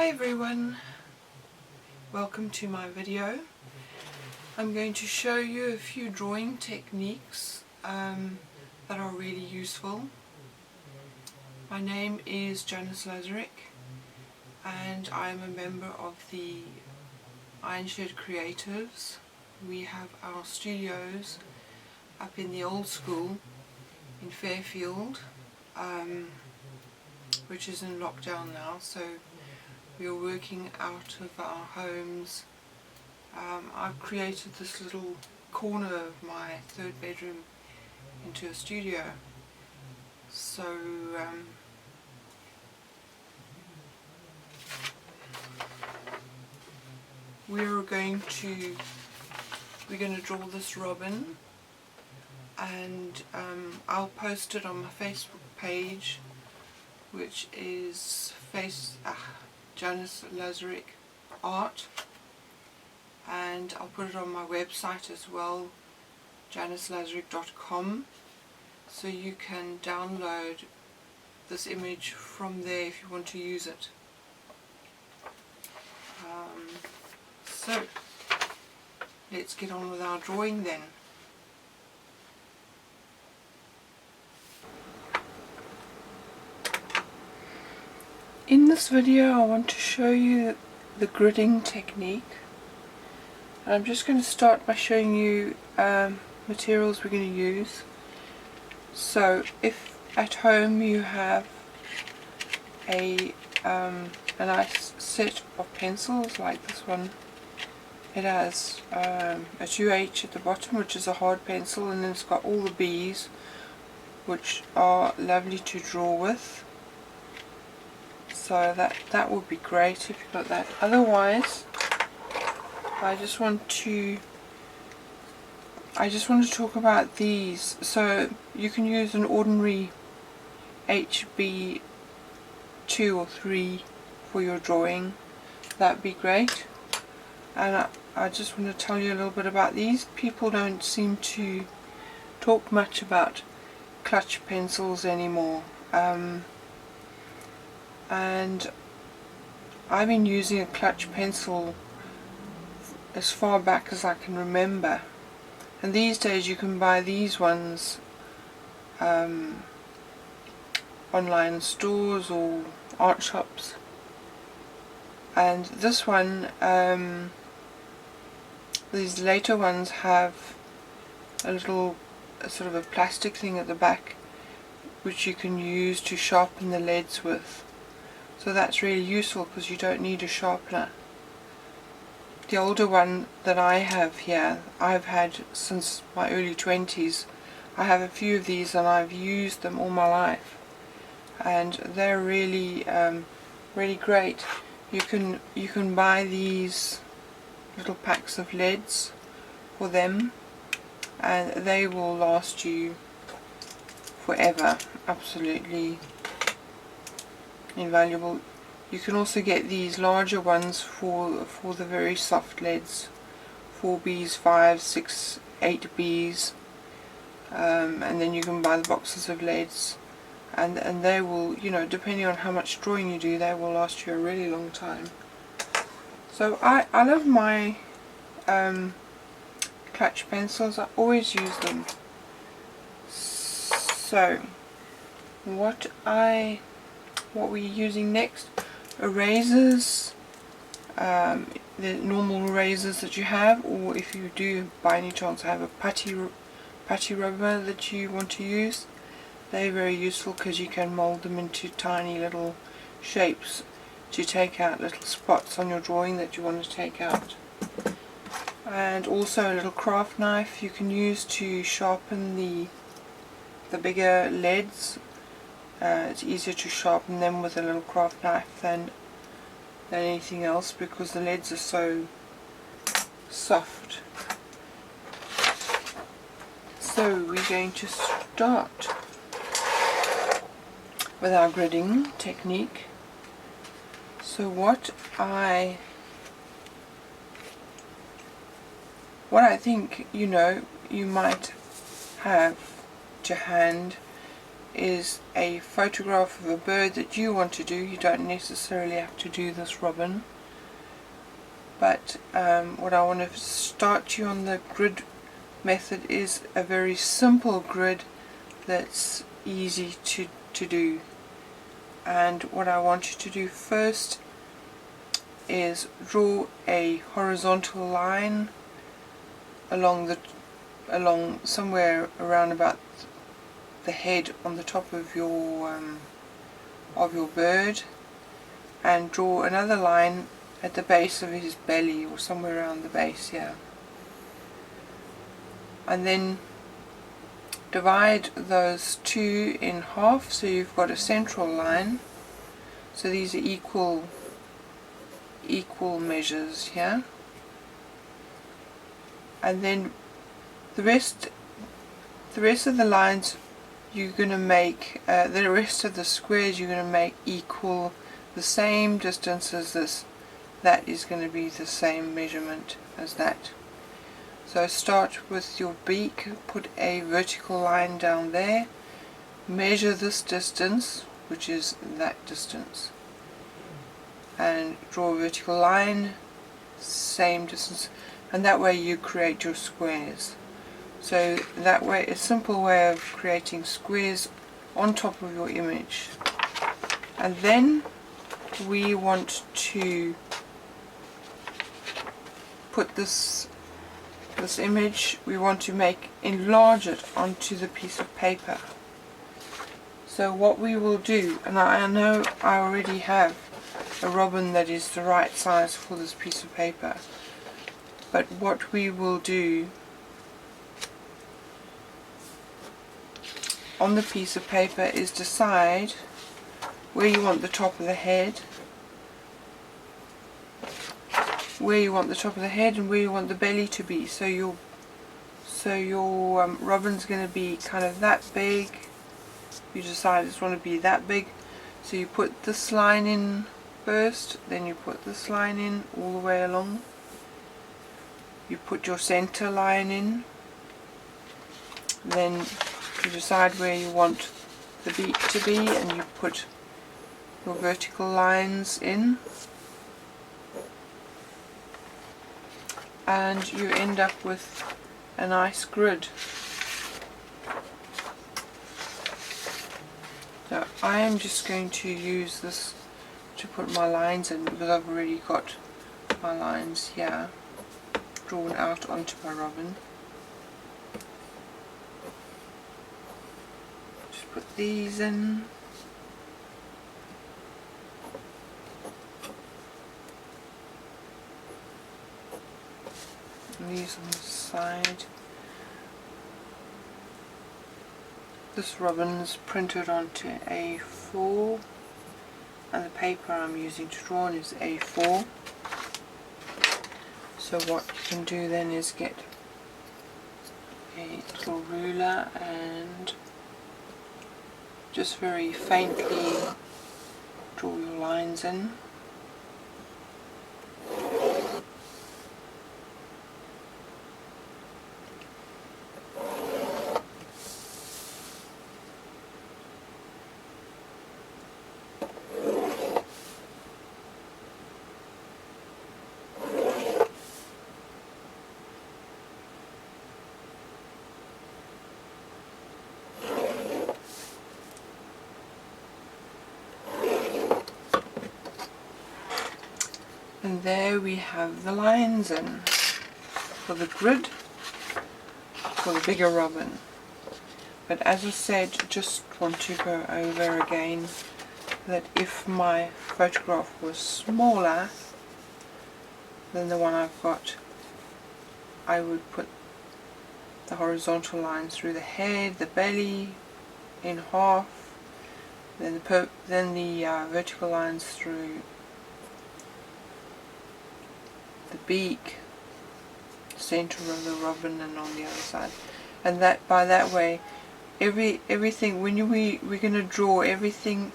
Hi everyone, welcome to my video. I'm going to show you a few drawing techniques that are really useful. My name is Janice Lazzarich and I am a member of the Ironshed Creatives. We have our studios up in the old school in Fairfield, which is in lockdown now, so we are working out of our homes. I've created this little corner of my third bedroom into a studio. So we're going to draw this robin, and I'll post it on my Facebook page, which is Janice Lazzarich Art, and I'll put it on my website as well, janicelazarich.com, so you can download this image from there if you want to use it. So let's get on with our drawing then. In this video I want to show you the gridding technique. I'm just going to start by showing you materials we're going to use. So if at home you have a nice set of pencils like this one, it has a 2H at the bottom, which is a hard pencil, and then it's got all the B's, which are lovely to draw with. So that would be great if you've got that. Otherwise, I just want to talk about these. So you can use an ordinary HB 2 or 3 for your drawing. That'd be great. And I just want to tell you a little bit about these. People don't seem to talk much about clutch pencils anymore. And I've been using a clutch pencil as far back as I can remember, and these days you can buy these ones online stores or art shops. And this one, these later ones have a little sort of a plastic thing at the back which you can use to sharpen the leads with. So that's really useful because you don't need a sharpener. The older one that I have here, I've had since my early 20s. I have a few of these and I've used them all my life, and they're really really great. You can buy these little packs of leads for them, and they will last you forever. Absolutely invaluable. You can also get these larger ones for the very soft leads, 4Bs, 5, 6, 8Bs, and then you can buy the boxes of leads, and they will, you know, depending on how much drawing you do, they will last you a really long time. So I love my clutch pencils. I always use them. So what we're using next, erasers, the normal erasers that you have, or if you do by any chance have a putty rubber that you want to use, they're very useful because you can mold them into tiny little shapes to take out little spots on your drawing that you want to take out. And also a little craft knife you can use to sharpen the bigger leads. It's easier to sharpen them with a little craft knife than anything else because the leads are so soft. So we're going to start with our gridding technique. So what I think, you know, you might have to hand is a photograph of a bird that you want to do. You don't necessarily have to do this robin, but what I want to start you on the grid method is a very simple grid that's easy to do. And what I want you to do first is draw a horizontal line along somewhere around about the head on the top of your bird, and draw another line at the base of his belly or somewhere around the base here, and then divide those two in half so you've got a central line. So these are equal measures here, and then the rest of the lines you're going to make, the rest of the squares you're going to make equal the same distance as this. That is going to be the same measurement as that. So start with your beak, put a vertical line down there, measure this distance, which is that distance, and draw a vertical line, same distance, and that way you create your squares. So that way, a simple way of creating squares on top of your image. And then we want to put this image, we want to enlarge it onto the piece of paper. So what we will do, and I know I already have a robin that is the right size for this piece of paper, but what we will do on the piece of paper is decide where you want the top of the head, and where you want the belly to be. So your robin's going to be kind of that big. You decide it's going to be that big, so you put this line in first, then you put this line in all the way along. You put your center line in, then you decide where you want the beak to be, and you put your vertical lines in, and you end up with a nice grid. So I am just going to use this to put my lines in, because I've already got my lines here drawn out onto my robin. Just put these in. And these on the side. This robin's printed onto A4, and the paper I'm using to draw on is A4. So what you can do then is get a little ruler and just very faintly draw your lines in. And there we have the lines in for the grid for the bigger robin. But as I said, just want to go over again that if my photograph was smaller than the one I've got, I would put the horizontal lines through the head, the belly in half, then the vertical lines through the beak, center of the robin, and on the other side. And that by that way, everything when we're going to draw everything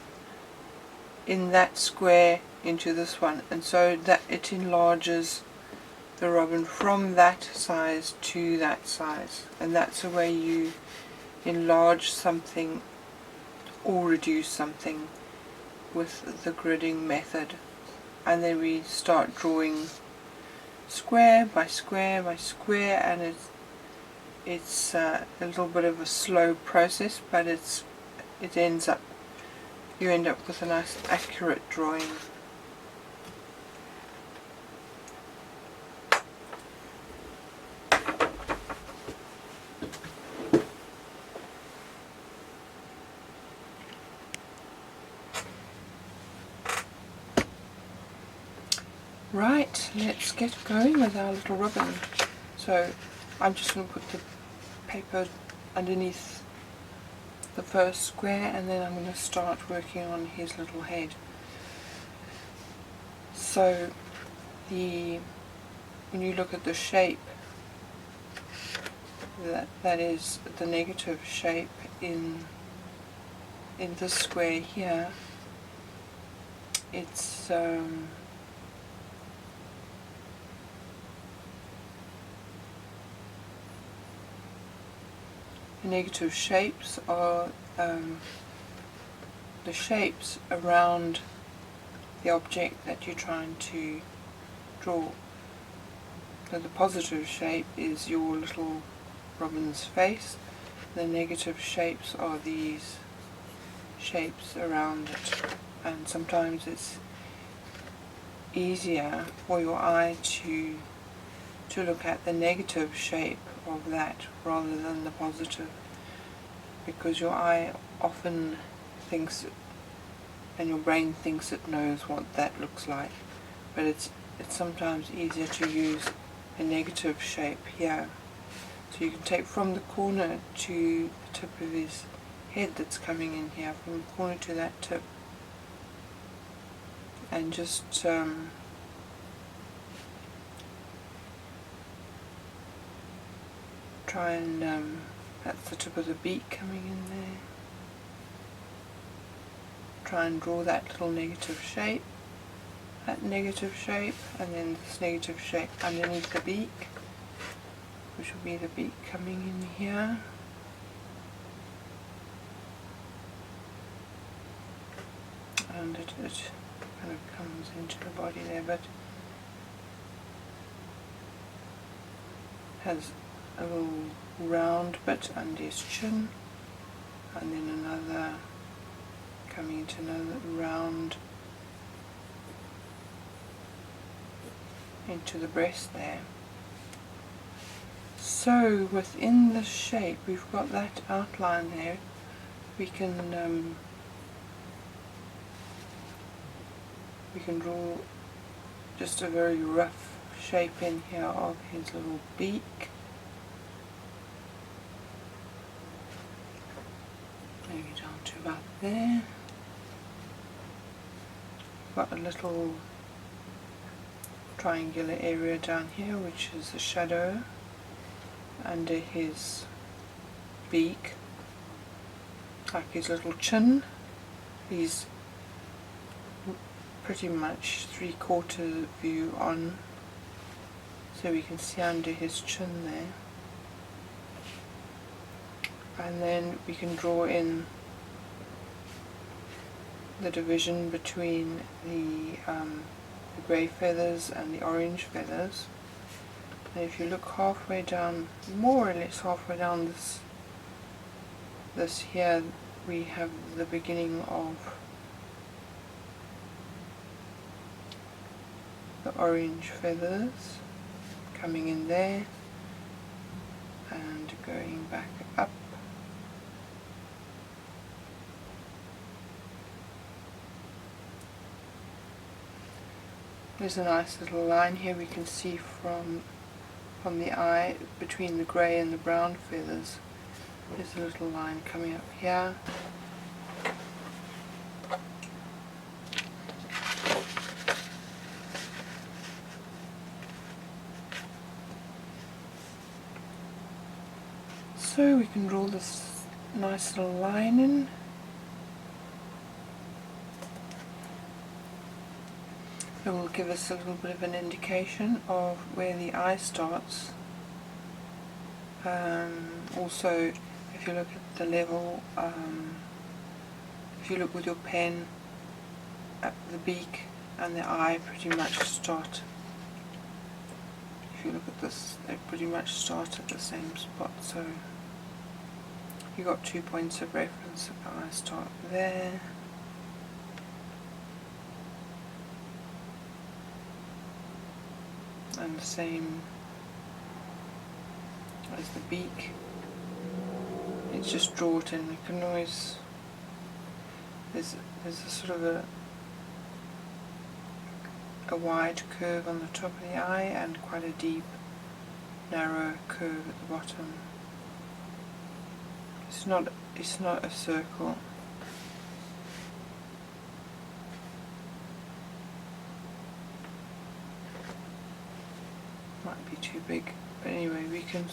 in that square into this one, and so that it enlarges the robin from that size to that size. And that's the way you enlarge something or reduce something with the gridding method. And then we start drawing square by square by square, and it's a little bit of a slow process, but you end up with a nice accurate drawing. Right, let's get going with our little ribbon. So I'm just going to put the paper underneath the first square, and then I'm going to start working on his little head. So when you look at the shape, that is the negative shape in this square here. It's the negative shapes are the shapes around the object that you're trying to draw. So the positive shape is your little robin's face. The negative shapes are these shapes around it, and sometimes it's easier for your eye to look at the negative shape of that rather than the positive, because your eye often thinks and your brain thinks it knows what that looks like, but it's sometimes easier to use a negative shape here. So you can take from the corner to the tip of his head that's coming in here, from the corner to that tip, and just try and that's the tip of the beak coming in there. Try and draw that little negative shape, and then this negative shape underneath the beak, which will be the beak coming in here. And it kind of comes into the body there, but has a little round bit under his chin, and then another coming into another round into the breast there. So within the shape we've got that outline there. We can draw just a very rough shape in here of his little beak. Maybe down to about there. Got a little triangular area down here, which is the shadow under his beak, like his little chin. He's pretty much 3/4 view on, so we can see under his chin there. And then we can draw in the division between the grey feathers and the orange feathers. And if you look halfway down, more or less halfway down this here, we have the beginning of the orange feathers coming in there and going back up. There's a nice little line here we can see from the eye between the grey and the brown feathers. There's a little line coming up here. So we can draw this nice little line in. It will give us a little bit of an indication of where the eye starts. Also, if you look at the level if you look with your pen at the beak and the eye pretty much start, if you look at this, they pretty much start at the same spot, so you got 2 points of reference. The eye start there, and the same as the beak. It's just draw it in. You can always, there's a sort of a wide curve on the top of the eye and quite a deep narrow curve at the bottom. It's not a circle. Might be too big, but anyway, we can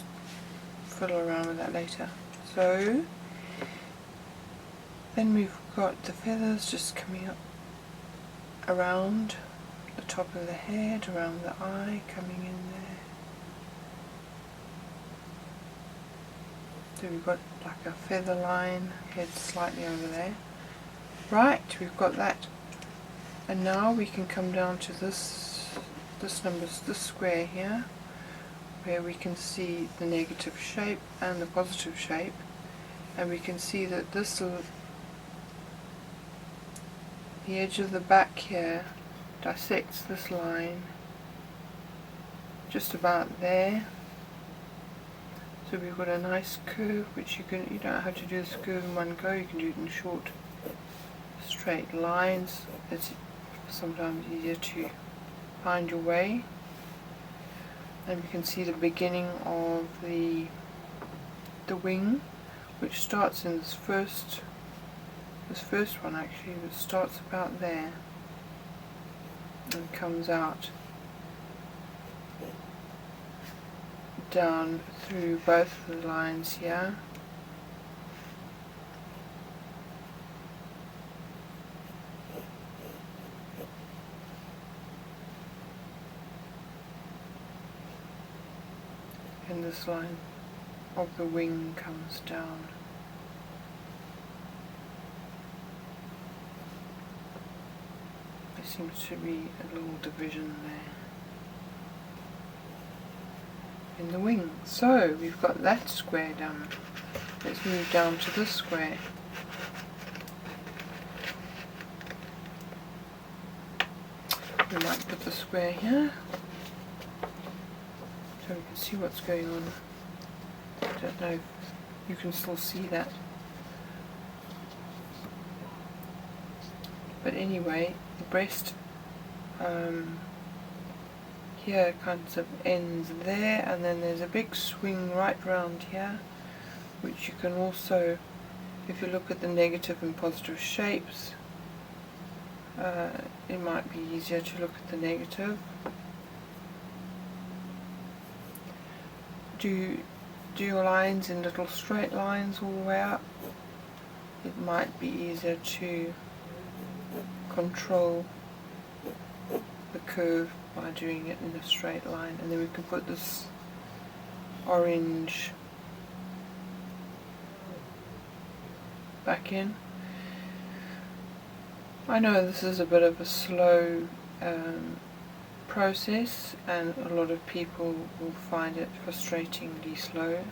fiddle around with that later. So then we've got the feathers just coming up around the top of the head, around the eye, coming in there. So we've got like a feather line, head slightly over there. Right, we've got that. And now we can come down to this square here, where we can see the negative shape and the positive shape, and we can see that this the edge of the back here dissects this line just about there. So we've got a nice curve, which you don't have to do this curve in one go, you can do it in short straight lines. It's sometimes easier to find your way. And we can see the beginning of the wing, which starts in this first one actually, it starts about there and comes out down through both of the lines here. And this line of the wing comes down. There seems to be a little division there in the wing. So we've got that square done. Let's move down to this square. We might put the square here so we can see what's going on. I don't know if you can still see that. But anyway, the breast here kind of ends there, and then there's a big swing right round here, which you can also, if you look at the negative and positive shapes, it might be easier to look at the negative. Do your lines in little straight lines all the way up. It might be easier to control the curve by doing it in a straight line. And then we can put this orange back in. I know this is a bit of a slow process, and a lot of people will find it frustratingly slow,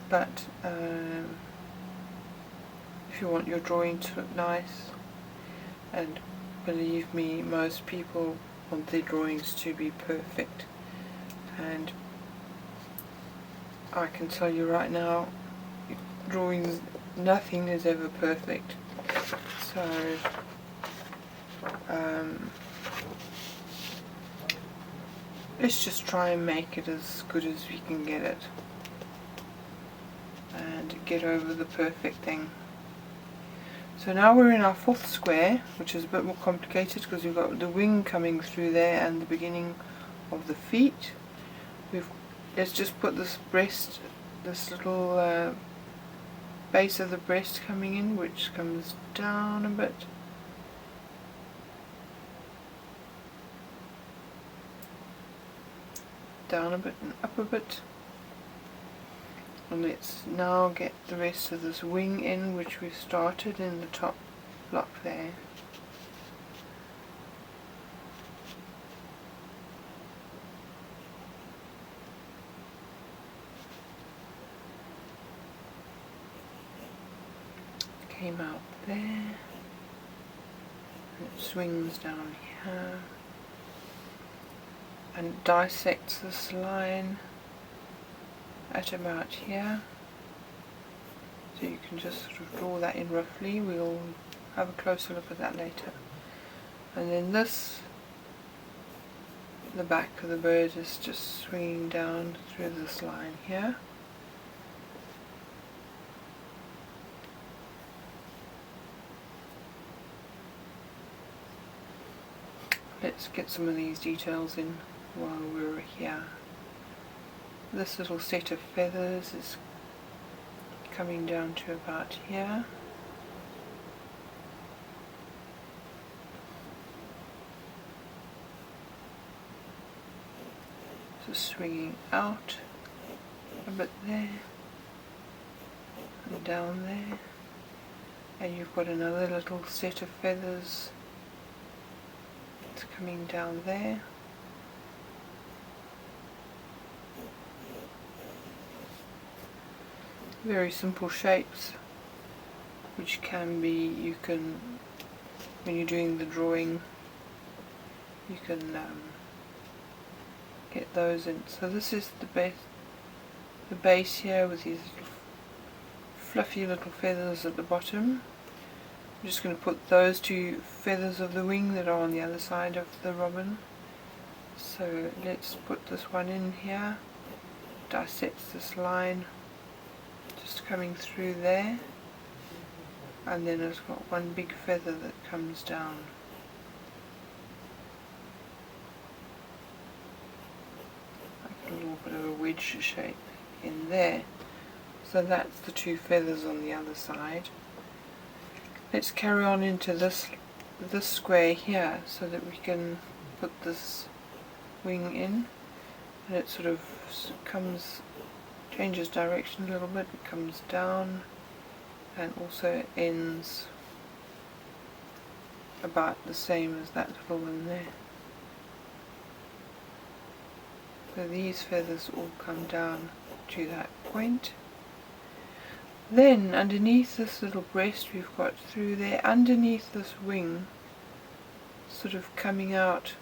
but if you want your drawing to look nice, and believe me, most people want their drawings to be perfect, and I can tell you right now, drawings, nothing is ever perfect. So let's just try and make it as good as we can get it and get over the perfect thing. So now we're in our fourth square, which is a bit more complicated because we've got the wing coming through there and the beginning of the feet. Let's just put this breast, this little base of the breast coming in, which comes down a bit. Down a bit and up a bit. And let's now get the rest of this wing in, which we've started in the top block there. Came out there, and it swings down here and dissects this line at about here. So you can just sort of draw that in roughly. We'll have a closer look at that later. And then this, the back of the bird is just swinging down through this line here. Let's get some of these details in while we're here. This little set of feathers is coming down to about here. So swinging out a bit there and down there, and you've got another little set of feathers coming down there. Very simple shapes, which can be, you can, when you're doing the drawing, you can get those in. So this is the base here with these little fluffy little feathers at the bottom. I'm just going to put those two feathers of the wing that are on the other side of the robin. So let's put this one in here, dissect this line, just coming through there, and then it's got one big feather that comes down. Like a little bit of a wedge shape in there. So that's the two feathers on the other side. Let's carry on into this square here so that we can put this wing in, and it sort of changes direction a little bit. It comes down and also ends about the same as that little one there. So these feathers all come down to that point. Then underneath this little breast we've got through there, underneath this wing, sort of coming out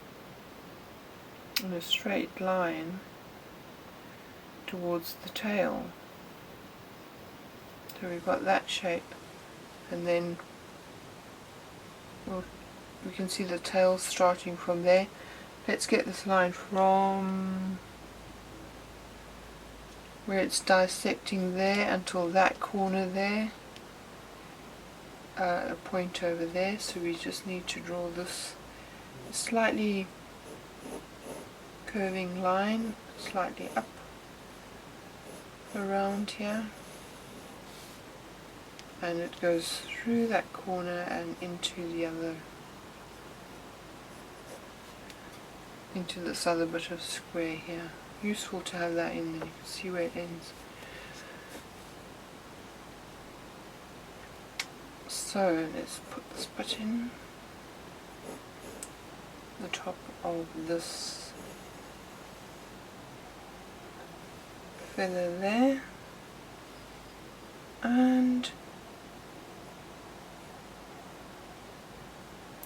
in a straight line towards the tail. So we've got that shape, and then we can see the tail starting from there. Let's get this line from where it's dissecting there until that corner there, a point over there. So we just need to draw this slightly curving line, slightly up around here, and it goes through that corner and into the other, into this other bit of square here. Useful to have that in, and you can see where it ends. So let's put this bit in the top of this feather there, and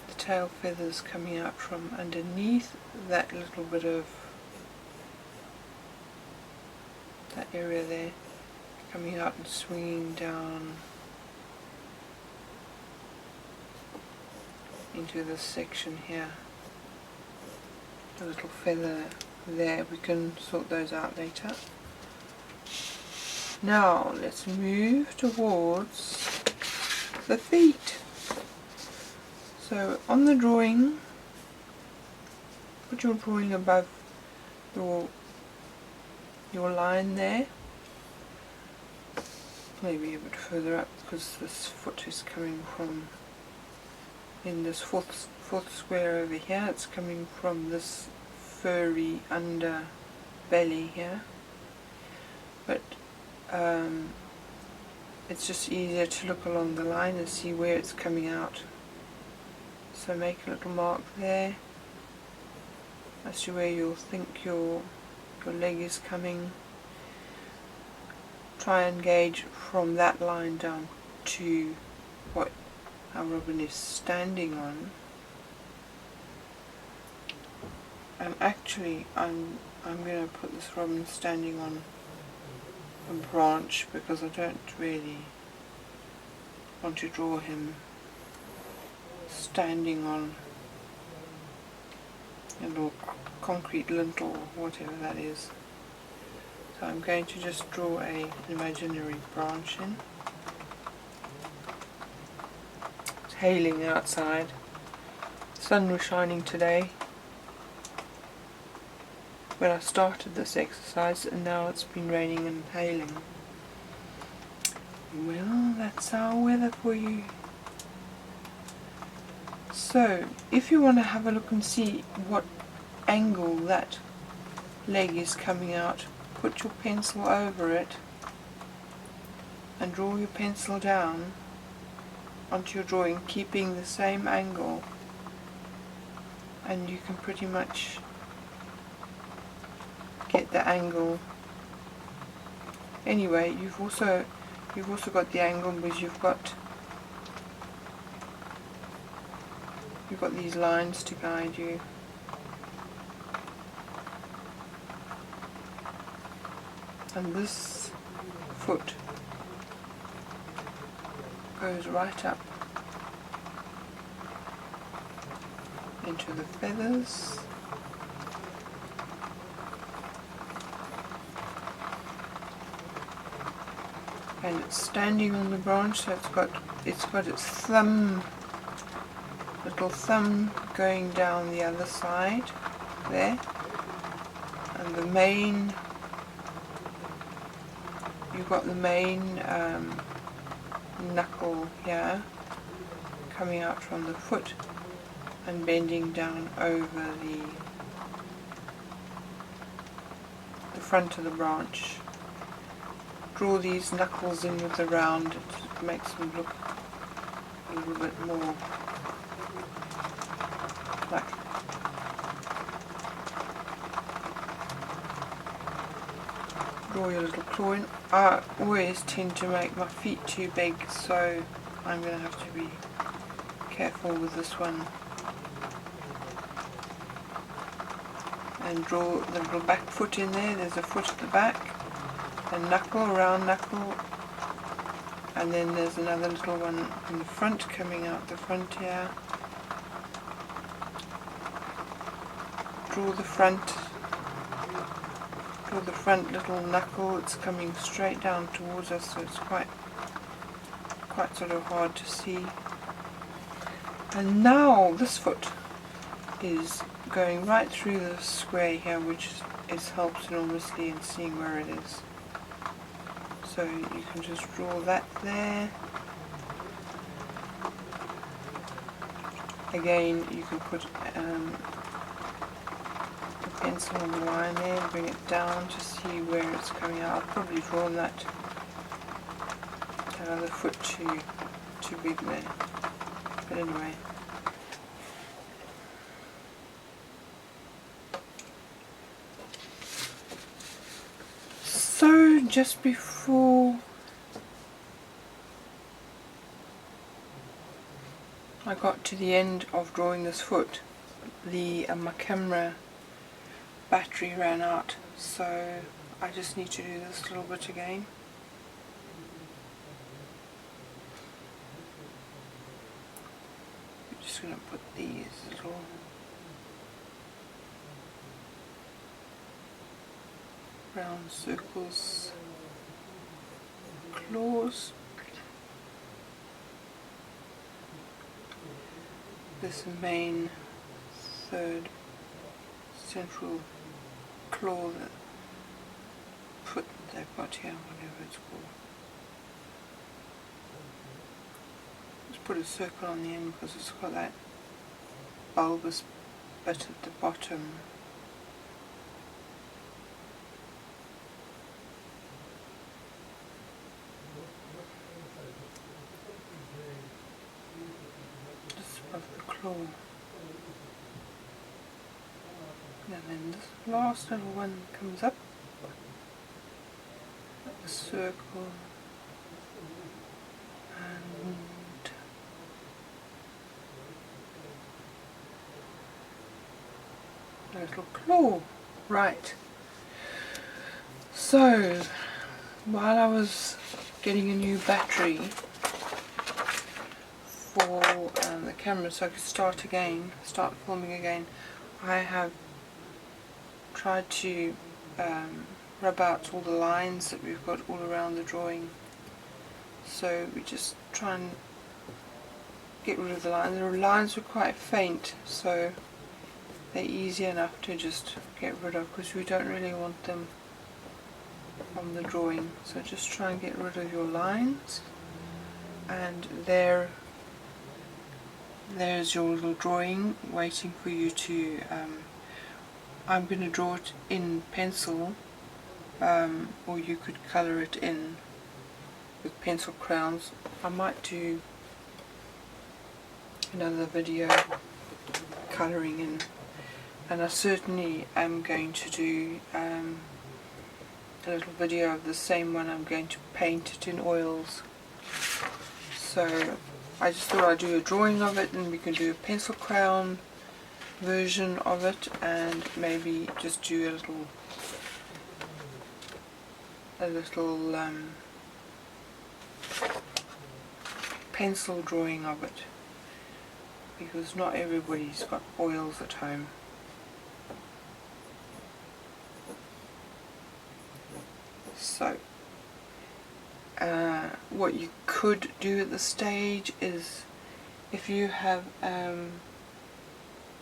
the tail feathers coming out from underneath that little bit of that area there, coming out and swinging down into this section here. A little feather there, we can sort those out later. Now let's move towards the feet. So on the drawing, put your drawing above your line there, maybe a bit further up, because this foot is coming from, in this fourth square over here, it's coming from this furry underbelly here. But it's just easier to look along the line and see where it's coming out. So make a little mark there as to where you'll think your leg is coming. Try and gauge from that line down to what our robin is standing on. And actually I'm going to put this robin standing on a branch because I don't really want to draw him standing on a little concrete lintel or whatever that is. So I'm going to just draw an imaginary branch in. It's hailing outside. The sun was shining today when I started this exercise, and now it's been raining and hailing. Well, that's our weather for you. So, if you want to have a look and see what angle that leg is coming out, put your pencil over it and draw your pencil down onto your drawing, keeping the same angle, and you can pretty much get the angle. Anyway, you've also got the angle because you've got these lines to guide you. And this foot goes right up into the feathers. And it's standing on the branch, so it's got its little thumb going down the other side there, and the main, you've got the main knuckle here coming out from the foot and bending down over the front of the branch. Draw these knuckles in with the round, it makes them look a little bit more like draw your little claw in. I always tend to make my feet too big, so I'm going to have to be careful with this one. And draw the little back foot in there. There's a foot at the back, a knuckle, a round knuckle, and then there's another little one in the front coming out the front here. Draw the front little knuckle. It's coming straight down towards us, so it's quite sort of hard to see. And now this foot is going right through the square here, which helps enormously in seeing where it is. So you can just draw that there. Again, you can put pencil on the line there and bring it down to see where it's coming out. I've probably drawn that other foot too big there, but anyway. So just before I got to the end of drawing this foot, my camera battery ran out, so I just need to do this little bit again. I'm just going to put these little round circles, claws. This main third central claw, that foot they've got here, whatever it's called. Just put a circle on the end because it's got that bulbous bit at the bottom. claw. And then this last little one comes up, a circle, and a little claw. Right. So, while I was getting a new battery for the camera so I could start filming again, I have tried to rub out all the lines that we've got all around the drawing. So we just try and get rid of the lines. The lines were quite faint, so they're easy enough to just get rid of because we don't really want them on the drawing. So just try and get rid of your lines, and there's your little drawing waiting for you to I'm going to draw it in pencil, or you could colour it in with pencil crayons. I might do another video colouring in, and I certainly am going to do a little video of the same one. I'm going to paint it in oils. So I just thought I'd do a drawing of it, and we can do a pencil crayon version of it, and maybe just do a little pencil drawing of it, because not everybody's got oils at home. So what you could do at this stage is, if you have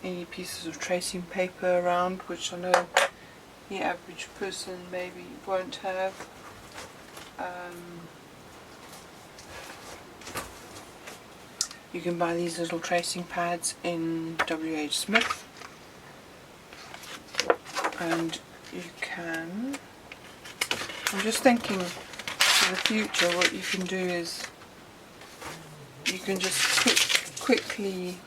any pieces of tracing paper around, which I know the average person maybe won't have, you can buy these little tracing pads in W.H. Smith, and you can, I'm just thinking for the future, what you can do is you can just quickly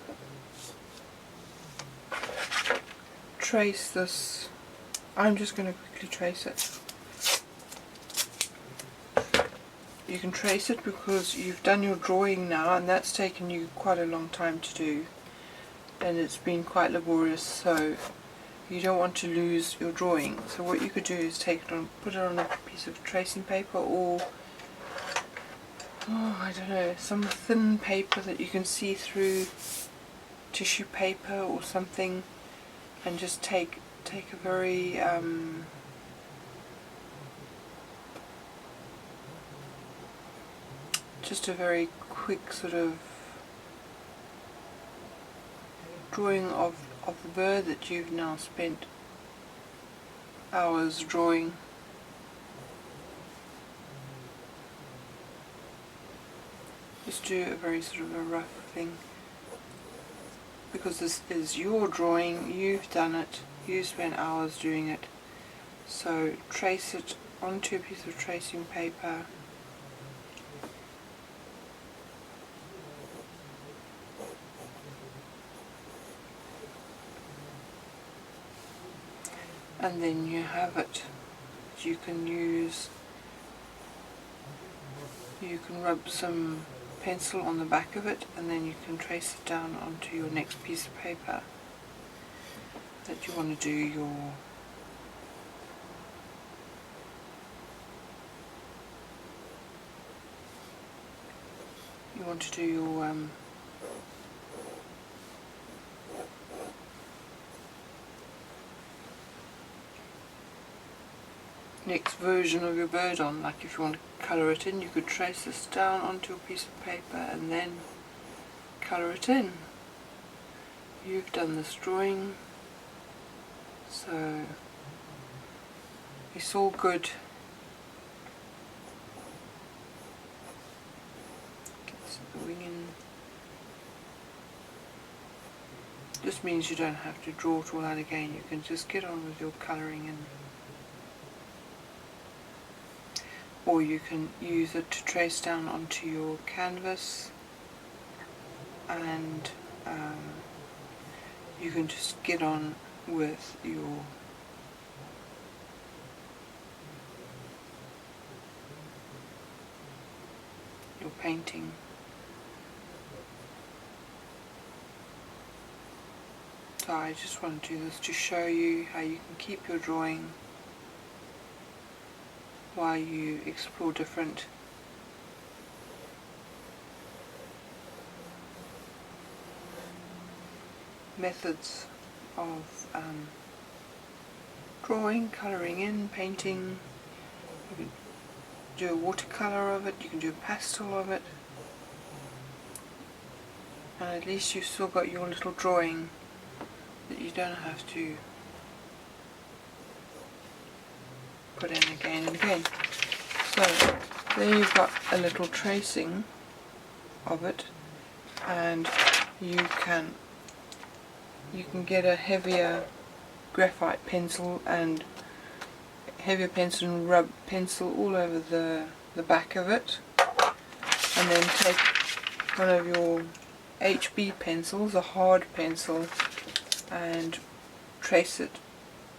trace this. I'm just going to quickly trace it. You can trace it because you've done your drawing now, and that's taken you quite a long time to do, and it's been quite laborious, so you don't want to lose your drawing. So what you could do is take it on, put it on a piece of tracing paper, or I don't know, some thin paper that you can see through, tissue paper or something, and just take a very just a very quick sort of drawing of the bird that you've now spent hours drawing. Just do a very sort of a rough thing, because this is your drawing, you've done it, you spent hours doing it. So trace it onto a piece of tracing paper, and then you have it. You can use, you can rub some pencil on the back of it, and then you can trace it down onto your next piece of paper that you want to do your next version of your bird on. Like if you want to colour it in, you could trace this down onto a piece of paper and then colour it in. You've done this drawing, so it's all good. Get the wing in. Just means you don't have to draw it all out again. You can just get on with your colouring, and or you can use it to trace down onto your canvas and you can just get on with your painting. So I just want to do this to show you how you can keep your drawing while you explore different methods of drawing, colouring in, painting. You can do a watercolour of it, you can do a pastel of it, and at least you've still got your little drawing that you don't have to put in again and again. So there you've got a little tracing of it, and you can get a heavier graphite pencil and rub pencil all over the back of it, and then take one of your HB pencils, a hard pencil, and trace it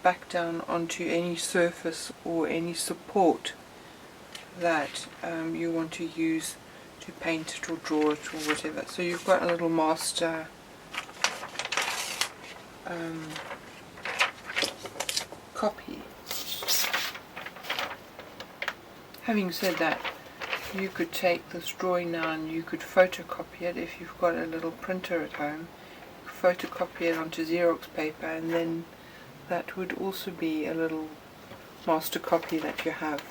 back down onto any surface or any support that you want to use to paint it or draw it or whatever. So you've got a little master copy. Having said that, you could take this drawing now and you could photocopy it if you've got a little printer at home. Photocopy it onto Xerox paper, and then that would also be a little master copy that you have.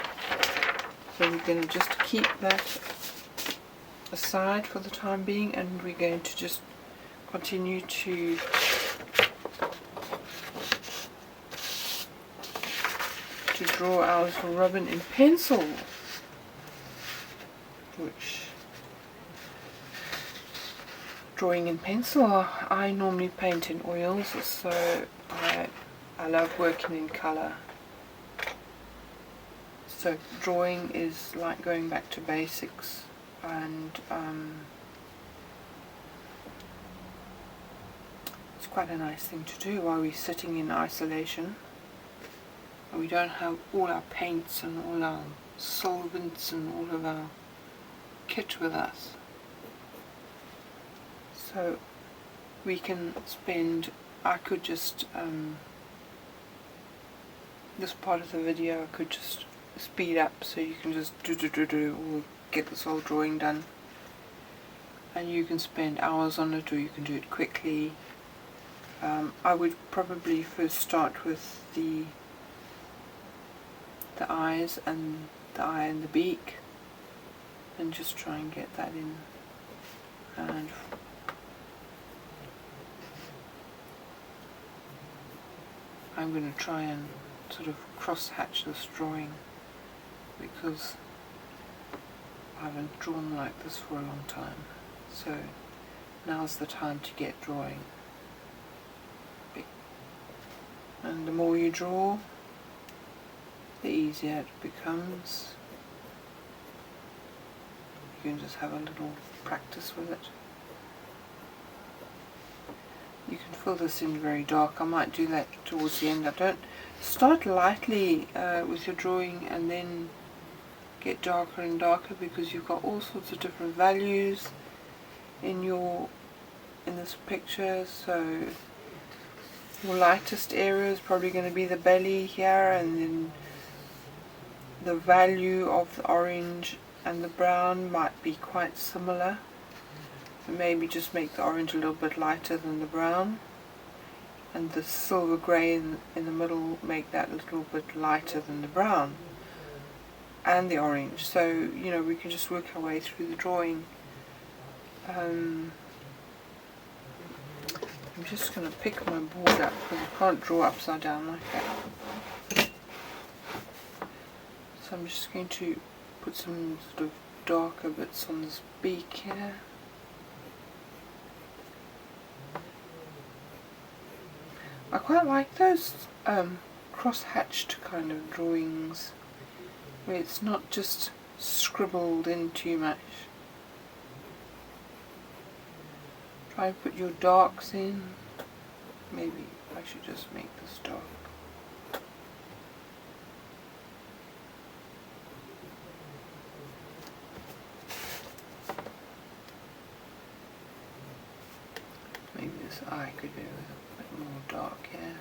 So we're going to just keep that aside for the time being, and we're going to just continue to draw our little robin in pencil, which drawing in pencil, I normally paint in oils, so I love working in colour. So drawing is like going back to basics, and it's quite a nice thing to do while we're sitting in isolation. We don't have all our paints and all our solvents and all of our kit with us. So we can spend, I could just, this part of the video I could just speed up so you can just or get this whole drawing done. And you can spend hours on it, or you can do it quickly. I would probably first start with the eyes and the eye and the beak, and just try and get that in. And I'm going to try and sort of cross hatch this drawing, because I haven't drawn like this for a long time. So now's the time to get drawing. And the more you draw, the easier it becomes. You can just have a little practice with it. You can fill this in very dark. I might do that towards the end. I don't start lightly with your drawing and then get darker and darker, because you've got all sorts of different values in this picture. So your lightest area is probably going to be the belly here, and then the value of the orange and the brown might be quite similar. Maybe just make the orange a little bit lighter than the brown, and the silver grey in the middle, make that a little bit lighter than the brown and the orange. So, you know, we can just work our way through the drawing. I'm just going to pick my board up, because I can't draw upside down like that. So I'm just going to put some sort of darker bits on this beak here. I quite like those cross-hatched kind of drawings, where it's not just scribbled in too much. Try and put your darks in. Maybe I should just make this dark. Maybe this eye could be a bit more dark here.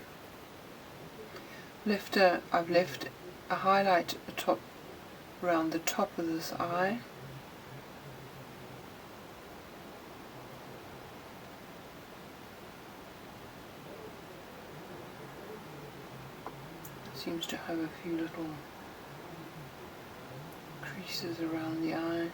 I've left a highlight at the top, around the top of this eye. Seems to have a few little creases around the eye.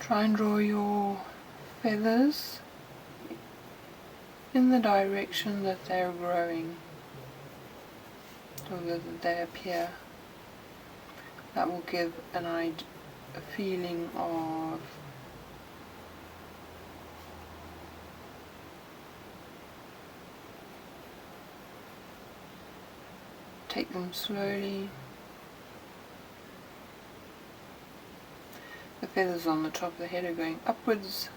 Try and draw your feathers in the direction that they're growing, or that they appear. That will give a feeling of take them slowly. The feathers on the top of the head are going upwards,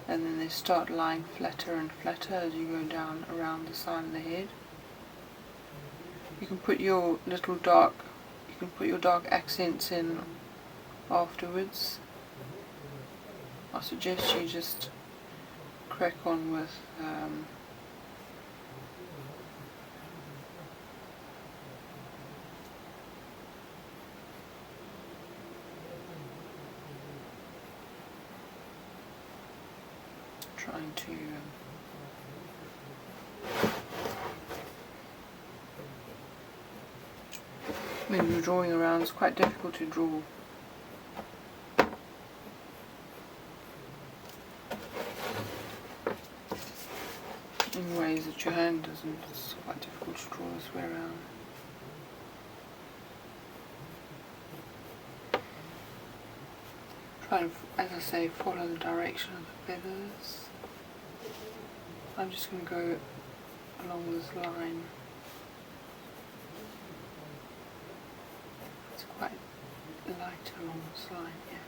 and then they start lying flatter and flatter as you go down around the side of the head. You can put your dark accents in afterwards. I suggest you just crack on with trying to when you're drawing around, it's quite difficult to draw in ways that your hand doesn't. It's quite difficult to draw this way around. Try and, as I say, follow the direction of the feathers. I'm just going to go along this line. It's quite light along this line, yeah.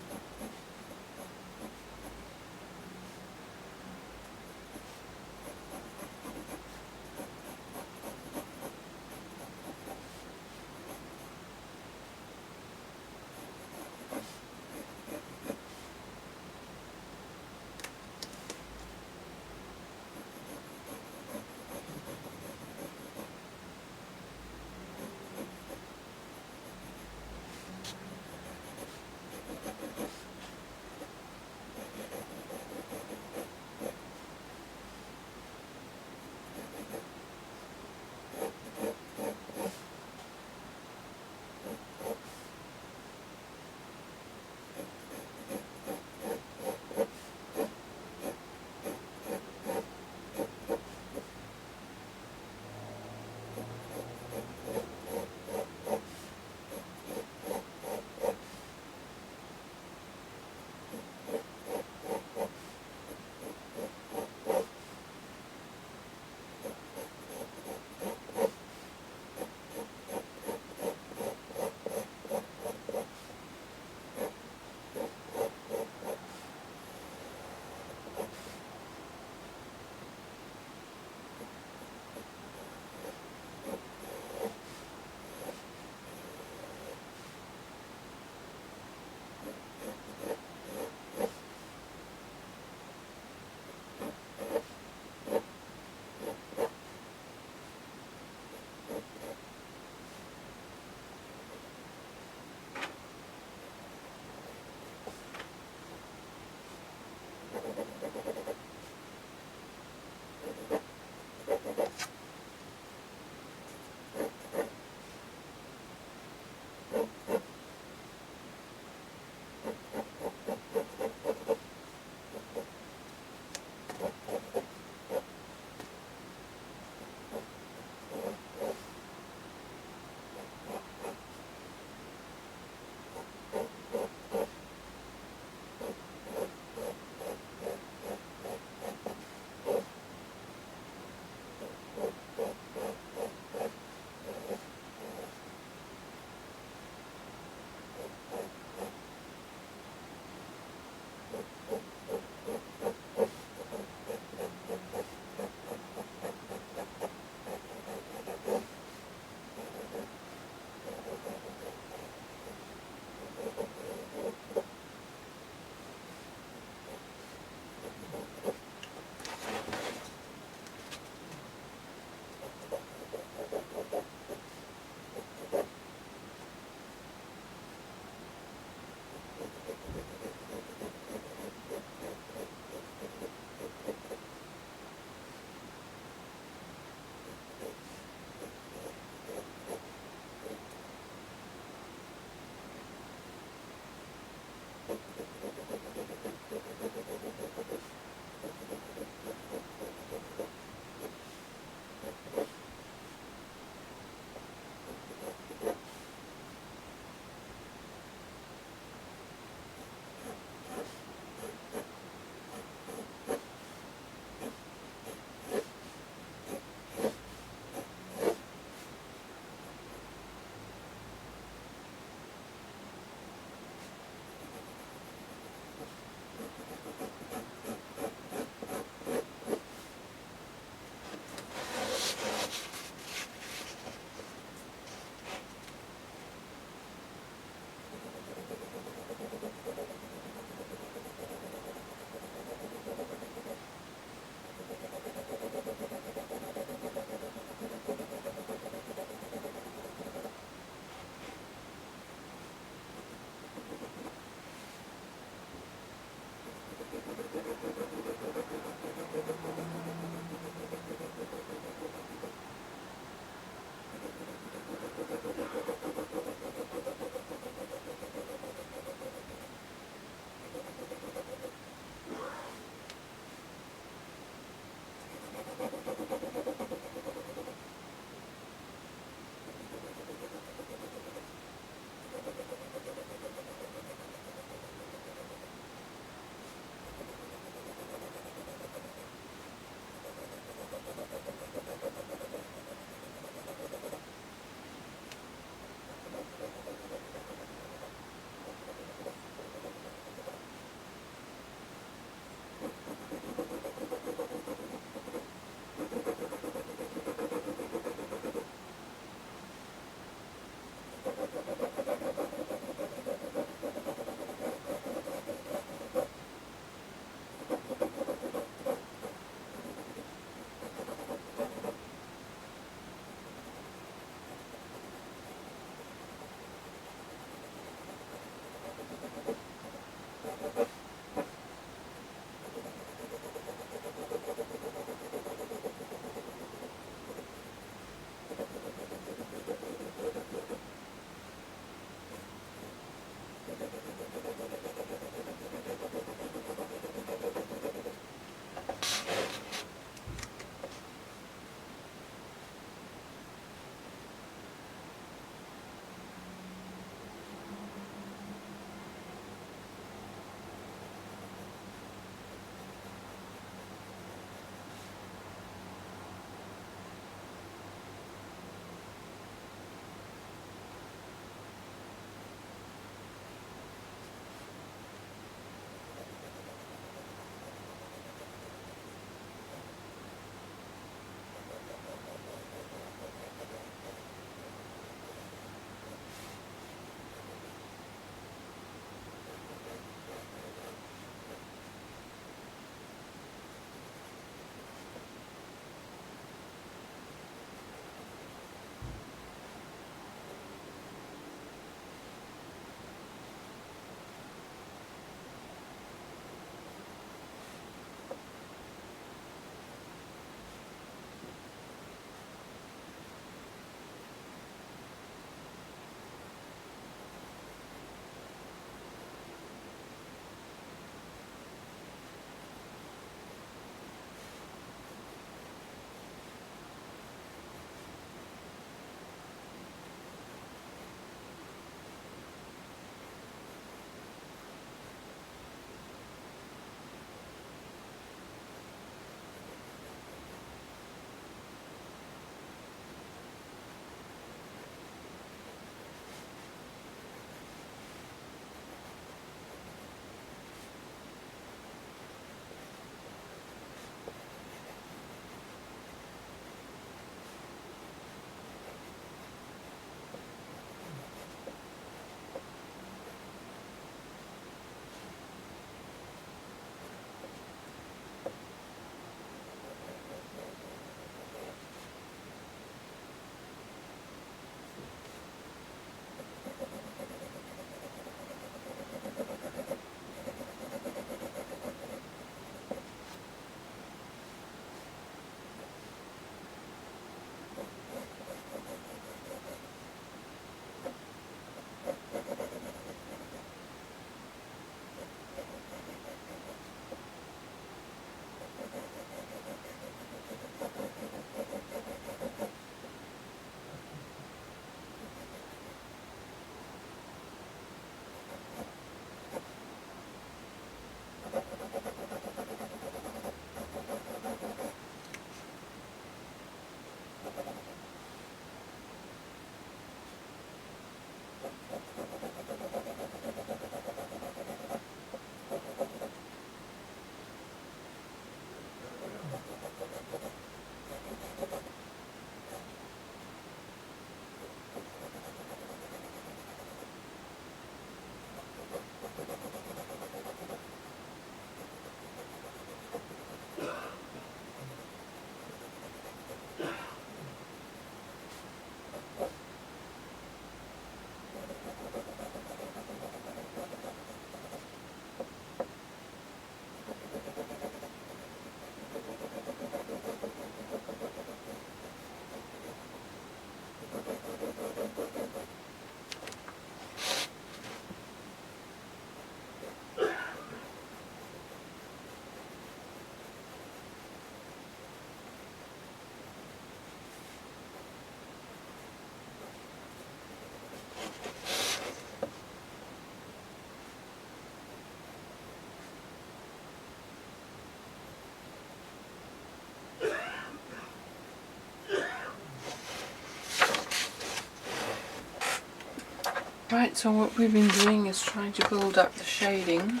Right, so what we've been doing is trying to build up the shading,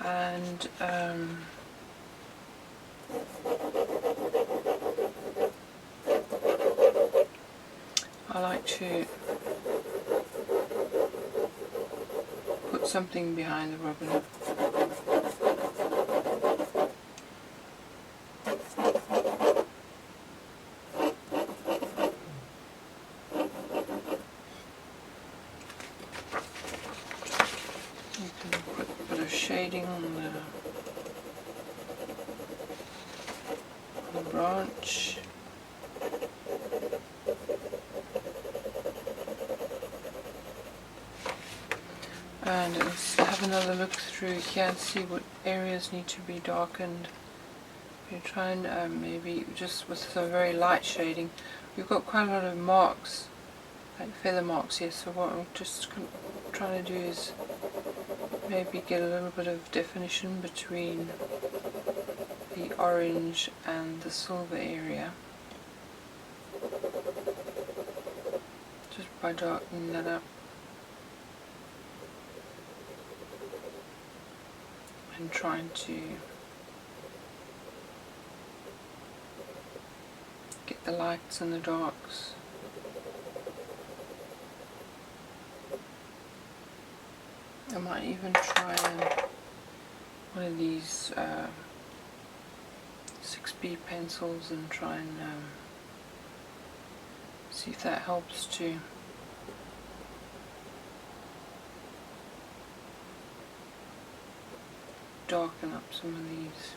and I like to put something behind the robin. You can put a bit of shading on the branch. And let's have another look through here and see what areas need to be darkened. You try and maybe just with some very light shading. We've got quite a lot of marks, like feather marks here, so what I'm just trying to do is maybe get a little bit of definition between the orange and the silver area, just by darkening that up. And trying to get the lights and the darks. I might even try one of these 6B pencils and try and see if that helps to darken up some of these.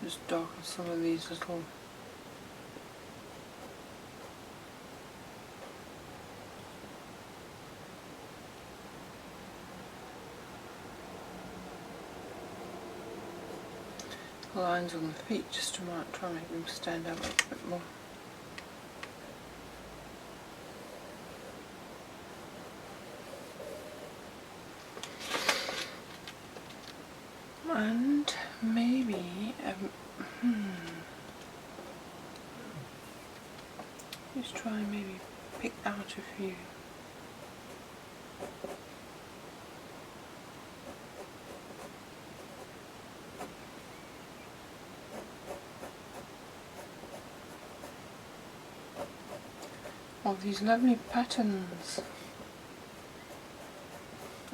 Just darken some of these little lines on the feet, just to try and make them stand out a little bit more. And maybe just try and maybe pick out a few. Of these lovely patterns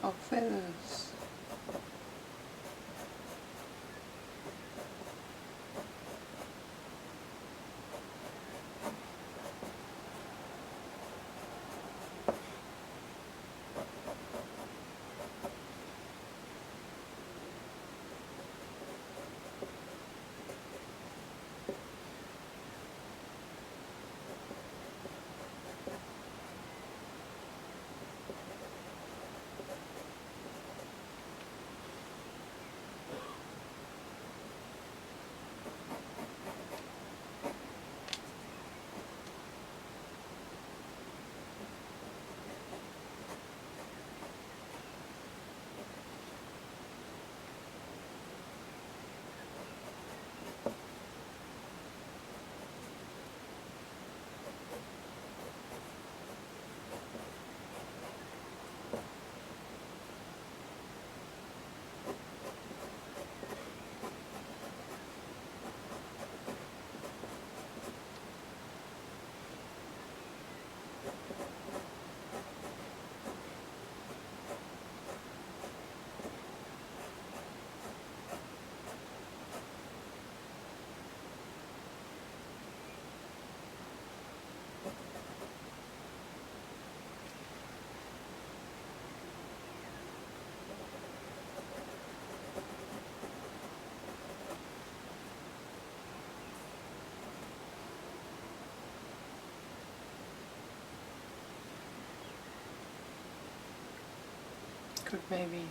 of feathers. Could maybe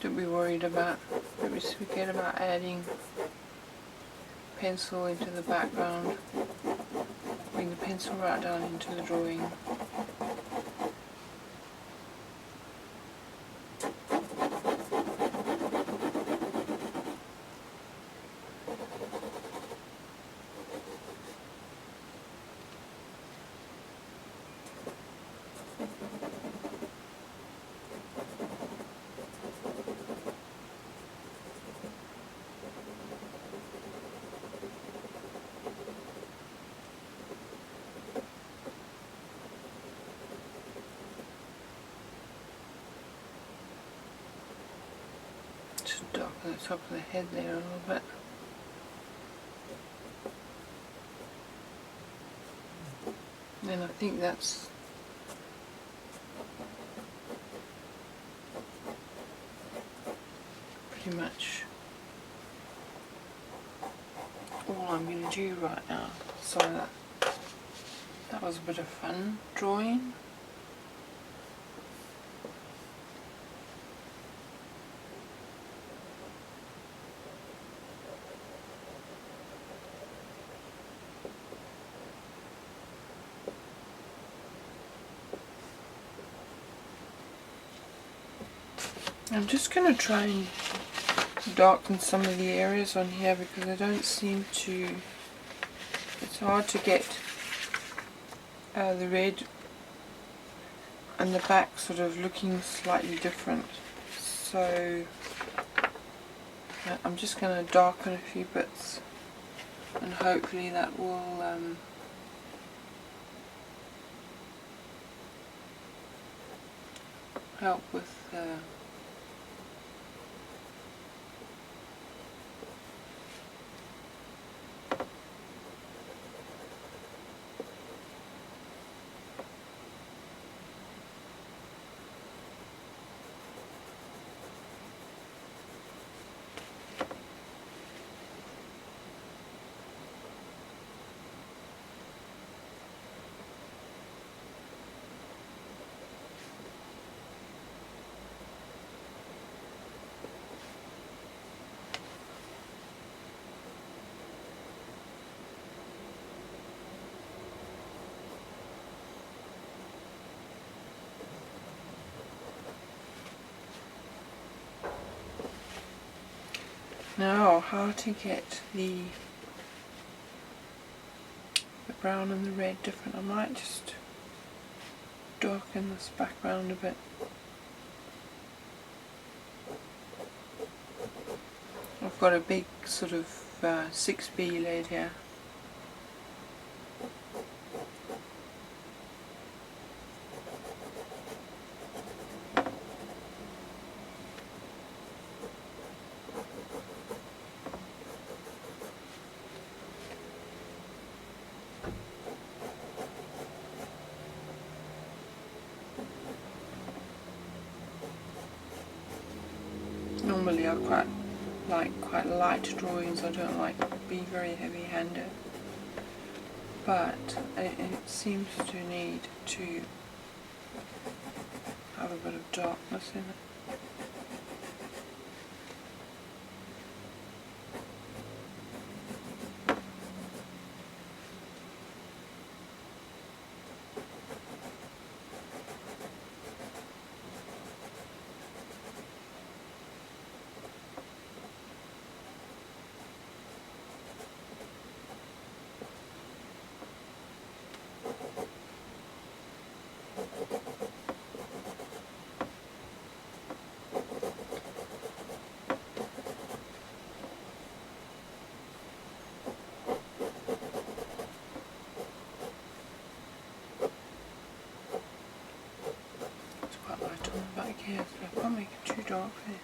don't be worried about, maybe forget about adding pencil into the background. Bring the pencil right down into the drawing. Just darken the top of the head there a little bit. And I think that's pretty much all I'm going to do right now. So that was a bit of fun drawing. I'm just going to try and darken some of the areas on here because I don't seem to, it's hard to get the red and the back sort of looking slightly different. So I'm just going to darken a few bits and hopefully that will help with Now, how to get the brown and the red different. I might just darken this background a bit. I've got a big sort of 6B lead here. Normally I like quite light drawings. I don't like to be very heavy-handed, but it seems to need to have a bit of darkness in it. Back here, so I can't make it too dark here.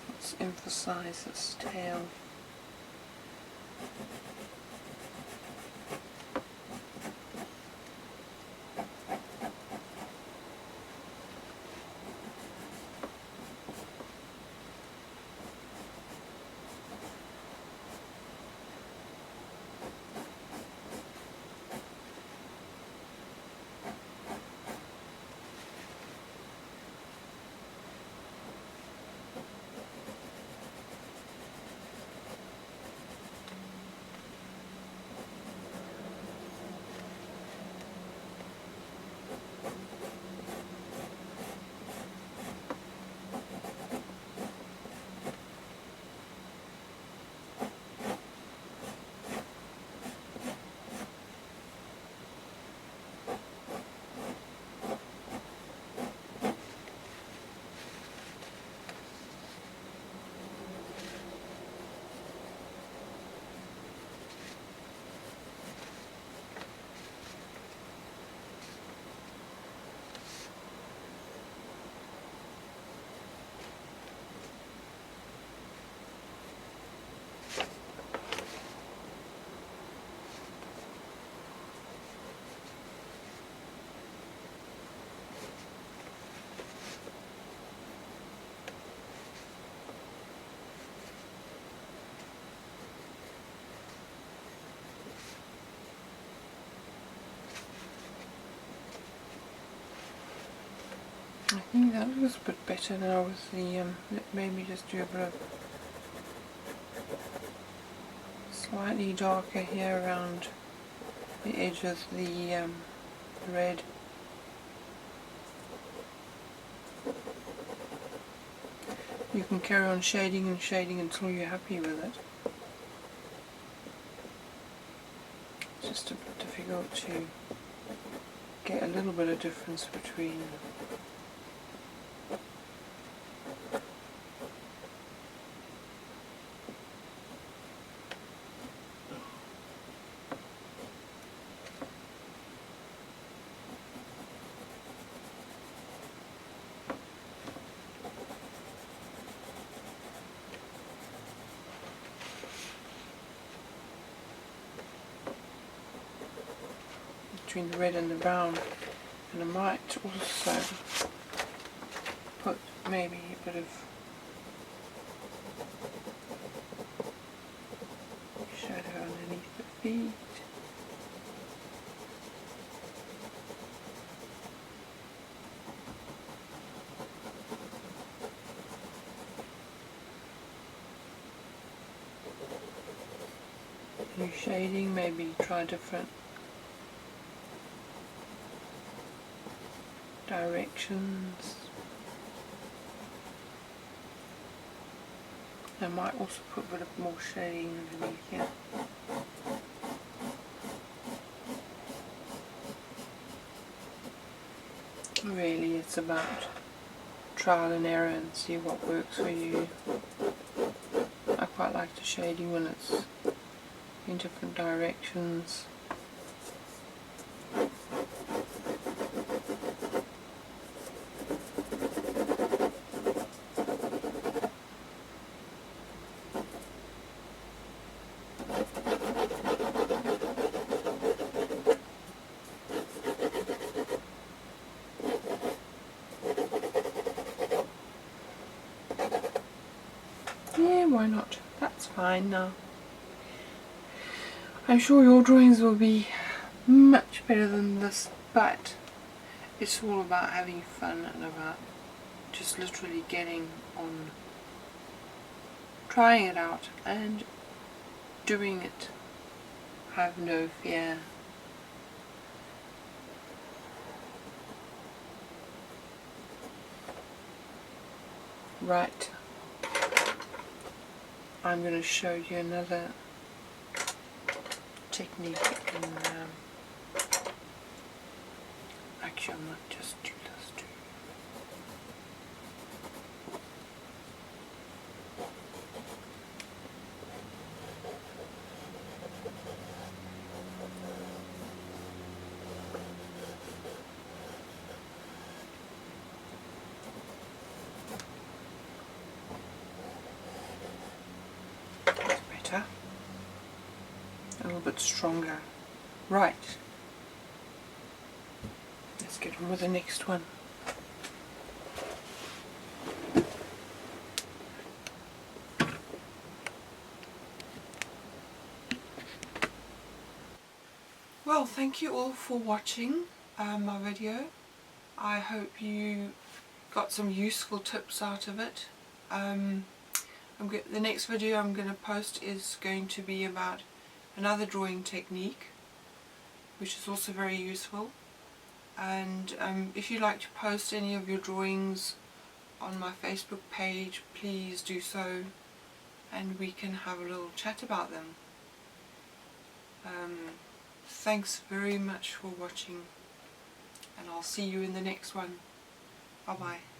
Let's emphasize this tail. I think that looks a bit better now with the, let me just do a bit of slightly darker here around the edge of the red. You can carry on shading and shading until you're happy with it. It's just a bit difficult to get a little bit of difference between the red and the brown. And I might also put maybe a bit of shadow underneath the feet. New shading, maybe try different directions. I might also put a bit of more shading underneath here. Really, it's about trial and error and see what works for you. I quite like the shading when it's in different directions. Yeah, why not? That's fine now. I'm sure your drawings will be much better than this, but it's all about having fun and about just literally getting on, trying it out and doing it. Have no fear. Right, I'm going to show you another technique in, actually I might just do this too. That's better. A little bit stronger. Right. Let's get on with the next one. Well, thank you all for watching my video. I hope you got some useful tips out of it. The next video I'm going to post is going to be about another drawing technique, which is also very useful. And if you'd like to post any of your drawings on my Facebook page, please do so, and we can have a little chat about them. Thanks very much for watching, and I'll see you in the next one. Bye bye.